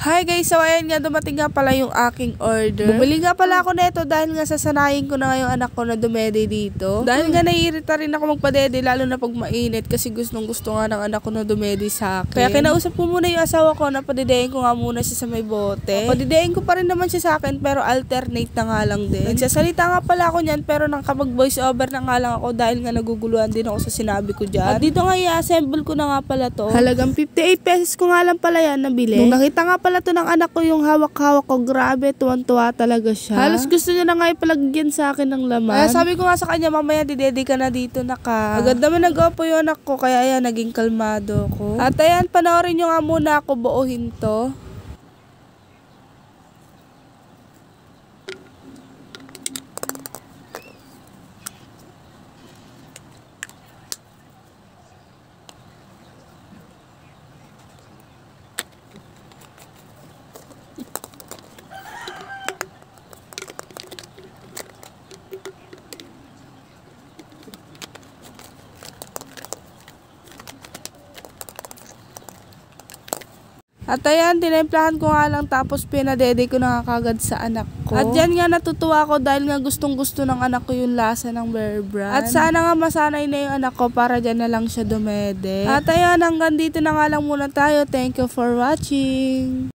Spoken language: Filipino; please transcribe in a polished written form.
Hi guys, so ayan nga, dumating nga pala yung aking order. Bumili nga pala ako nito dahil nga sasanayin ko na nga yung anak ko na dumede dito. Dahil nga naiirita rin ako magpadede lalo na pag mainit kasi gustong gusto nga ng anak ko na dumede sa akin. Kaya kinausap ko muna yung asawa ko na padidein ko nga muna siya sa may bote. Padidein ko pa rin naman siya sa akin pero alternate na nga lang din. Nagsasalita nga pala ako niyan pero nakapag voice over na nga lang ako dahil nga naguguluhan din ako sa sinabi ko dyan. At dito nga i-assemble ko na nga pala to. Halagang 58 pesos ko nga lang pala yan nabili. Nung nakita nga pala to ng anak ko yung hawak-hawak ko, grabe, tuwan-tuwa talaga siya. Halos gusto niya na nga ipalagyan sa akin ng laman. Kaya sabi ko nga sa kanya, mamaya didedi ka na dito na ka. Agad naman nag-opo yung anak ko, kaya ayan, naging kalmado ko. At ayan, panoorin nyo nga muna ako buuhin to. At ayan, tinemplahan ko nga lang tapos pinadede ko na kagad sa anak ko. At yan nga natutuwa ko dahil nga gustong gusto ng anak ko yung lasa ng Bear Brand. At sana nga masanay na yung anak ko para dyan na lang siya dumede. At ayan, hanggang dito na nga lang muna tayo. Thank you for watching.